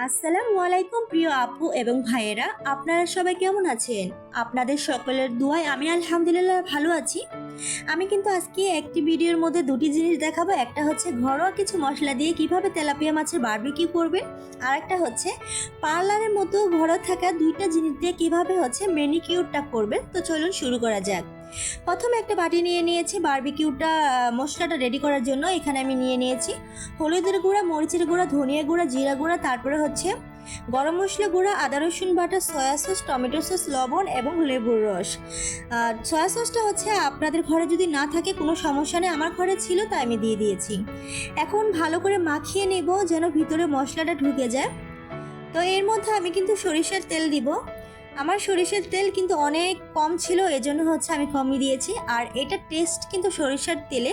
আসসালামু আলাইকুম প্রিয় আপু এবং ভাইয়েরা, আপনারা সবাই কেমন আছেন? আপনাদের সকলের দোয়ায় আমি আলহামদুলিল্লাহ ভালো আছি। আমি কিন্তু আজকে একটি ভিডিওর মধ্যে দুটি জিনিস দেখাবো। একটা হচ্ছে ঘরোয়া কিছু মশলা দিয়ে কিভাবে তেলাপিয়া মাছের বারবিকিউ করবেন, আর একটা হচ্ছে পার্লারের মতো ঘরে থাকা দুইটা জিনিস দিয়ে কিভাবে হচ্ছে ম্যানিকিউরটা করবেন। তো চলুন শুরু করা যাক। প্রথমে একটা বাটি নিয়ে নিয়েছি বারবিকিউটা মশলাটা রেডি করার জন্য। এখানে আমি নিয়ে নিয়েছি হলুদের গুঁড়া, মরিচের গুঁড়া, ধনিয়া গুঁড়া, জিরা গুঁড়া, তারপরে হচ্ছে গরম মশলা গুঁড়া, আদা রসুন বাটা, সয়া সস, টমেটো সস, লবণ এবং লেবুর রস। সয়া সসটা হচ্ছে আপনাদের ঘরে যদি না থাকে কোনো সমস্যা নেই, আমার ঘরে ছিল তাই আমি দিয়ে দিয়েছি। এখন ভালো করে মাখিয়ে নেব যেন ভিতরে মশলাটা ঢুকে যায়। তো এর মধ্যে আমি কিন্তু সরিষার তেল দিব। আমার সরিষার তেল কিন্তু অনেক কম ছিল, এজন্য হচ্ছে আমি কমই দিয়েছি। আর এটা টেস্ট কিন্তু সরিষার তেলে।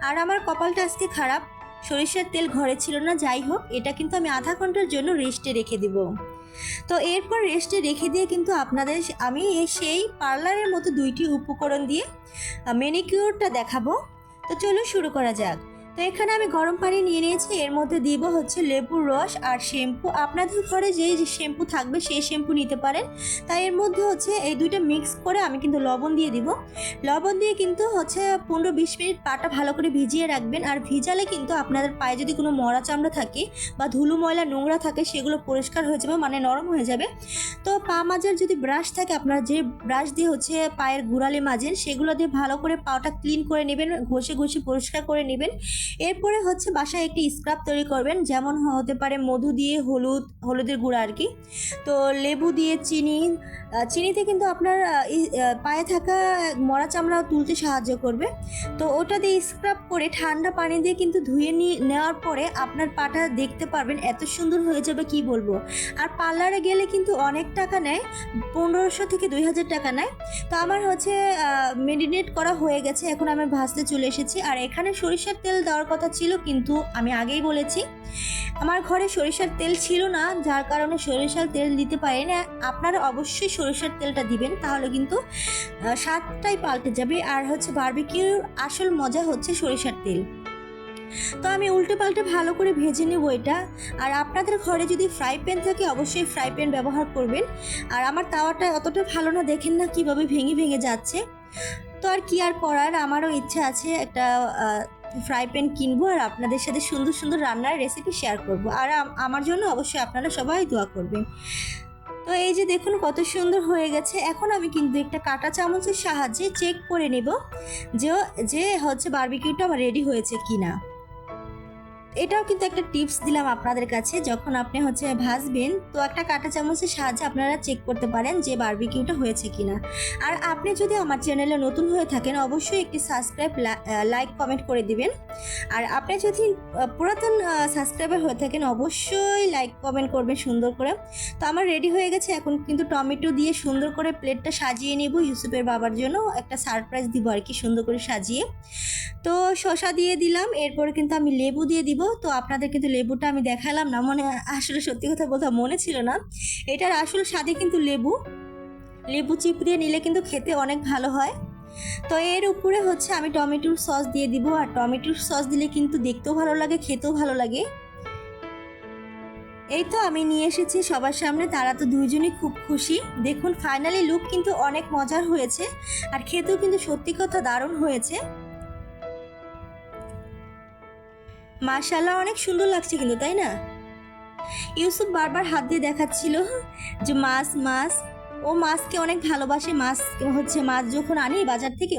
আর আমার কপালটা আজকে খারাপ, সরিষার তেল ঘরে ছিল না। যাই হোক, এটা কিন্তু আমি আধা ঘন্টার জন্য রেস্টে রেখে দিব। তো এরপর রেস্টে রেখে দিয়ে কিন্তু আপনাদের আমি সেই পার্লারের মতো দুইটি উপকরণ দিয়ে ম্যানিকিউরটা দেখাবো। তো চলো শুরু করা যাক। তো এখানে আমি গরম পানি নিয়ে নিয়েছি, এর মধ্যে দিব হচ্ছে লেবুর রস আর শ্যাম্পু। আপনাদের ঘরে যে শ্যাম্পু থাকবে সেই শ্যাম্পু নিতে পারেন। তাই এর মধ্যে হচ্ছে এই দুইটা মিক্স করে আমি কিন্তু লবণ দিয়ে দিব। লবণ দিয়ে কিন্তু হচ্ছে 15-20 মিনিট পাটা ভালো করে ভিজিয়ে রাখবেন। আর ভিজালে কিন্তু আপনাদের পায়ে যদি কোনো মরা চামড়া থাকে বা ধুলো ময়লা নোংরা থাকে সেগুলো পরিষ্কার হয়ে যাবে, মানে নরম হয়ে যাবে। তো পা মাজার যদি ব্রাশ থাকে, আপনারা যে ব্রাশ দিয়ে হচ্ছে পায়ের গোড়ালে মাজেন সেগুলো দিয়ে ভালো করে পাটা ক্লিন করে নেবেন, ঘষে ঘষে পরিষ্কার করে নেবেন। এরপরে হচ্ছে বাসায় একটি স্ক্রাব তৈরি করবেন, যেমন হতে পারে মধু দিয়ে হলুদের গুঁড়া আর কি, তো লেবু দিয়ে চিনিতে কিন্তু আপনার পায়ে থাকা মরা চামড়া তুলতে সাহায্য করবে। তো ওটা দিয়ে স্ক্রাব করে ঠান্ডা পানি দিয়ে কিন্তু ধুয়ে নেওয়ার পরে আপনার পাটা দেখতে পারবেন এত সুন্দর হয়ে যাবে কি বলবো। আর পার্লারে গেলে কিন্তু অনেক টাকা নেয়, 1500 থেকে 2000 টাকা নেয়। তো আমার হচ্ছে মেরিনেট করা হয়ে গেছে, এখন আমি ভাজতে চলে এসেছি। আর এখানে সরিষার তেল দেওয়ার কথা ছিল, কিন্তু আমি আগেই বলেছি আমার ঘরে সরিষার তেল ছিল না, যার কারণে সরিষার তেল দিতে পারি না। আপনারা অবশ্যই সরিষার তেলটা দিবেন, তাহলে কিন্তু স্বাদটাই পাল্টে যাবে। আর হচ্ছে বারবিকিউর আসল মজা হচ্ছে সরিষার তেল। তো আমি উল্টে পাল্টে ভালো করে ভেজে নেব এটা। আর আপনাদের ঘরে যদি ফ্রাই প্যান থাকে অবশ্যই ফ্রাই প্যান ব্যবহার করবেন। আর আমার তাওয়াটা অতটা ভালো না, দেখেন না কিভাবে ভেঙে ভেঙে যাচ্ছে। তো আর কি আর করার, আমারও ইচ্ছা আছে একটা ফ্রাই প্যান কিনবো আর আপনাদের সাথে সুন্দর সুন্দর রান্নার রেসিপি শেয়ার করব। আর আমার জন্য অবশ্যই আপনারা সবাই দোয়া করবেন। তো এই যে দেখুন কত সুন্দর হয়ে গেছে। এখন আমি কিন্তু একটা কাঁটা চামচের সাহায্যে চেক করে নেব যে হচ্ছে বারবিকিউটা আমার রেডি হয়েছে কিনা। এটাও কিন্তু একটা টিপস দিলাম আপনাদের কাছে, যখন আপনি হচ্ছে ভাজবেন তো একটা কাঁটা চামচের সাহায্যে আপনারা চেক করতে পারেন যে বারবিকিউটা হয়েছে কিনা। আর আপনি যদি আমার চ্যানেলে নতুন হয়ে থাকেন অবশ্যই একটি সাবস্ক্রাইব, লাইক, কমেন্ট করে দিবেন। আর আপনি যদি পুরাতন সাবস্ক্রাইবার হয়ে থাকেন অবশ্যই লাইক কমেন্ট করবেন সুন্দর করে। তো আমার রেডি হয়ে গেছে। এখন কিন্তু টমেটো দিয়ে সুন্দর করে প্লেটটা সাজিয়ে নেব, ইউসুফের বাবার জন্য একটা সারপ্রাইজ দিব আর কি, সুন্দর করে সাজিয়ে। তো শসা দিয়ে দিলাম, এরপরে কিন্তু আমি লেবু দিয়ে দিব। তো আপনাদের কিন্তু লেবুটা আমি দেখালাম না, মানে আসলে সত্যি কথা বলতে মনে ছিল না। এটার আসল স্বাদে কিন্তু লেবু চিপড়িয়ে নিলে কিন্তু খেতে অনেক ভালো হয়। তো এর উপরে হচ্ছে আমি টমেটোর সস দিয়ে দিব। আর টমেটোর সস দিলে কিন্তু দেখতেও ভালো লাগে, খেতেও ভালো লাগে। এই তো আমি নিয়ে এসেছি সবার সামনে, তারা তো দুইজনই খুব খুশি। দেখুন ফাইনালি লুক কিন্তু অনেক মজার হয়েছে, আর খেতেও কিন্তু সত্যি কথা দারুণ হয়েছে। মাশাআল্লাহ, অনেক সুন্দর লাগছে কিন্তু, তাই না? ইউসুফ বারবার হাত দিয়ে দেখাচ্ছিল যে মাছ মাছ, ও মাছকে অনেক ভালোবাসে। মাছ যখন আনি বাজার থেকে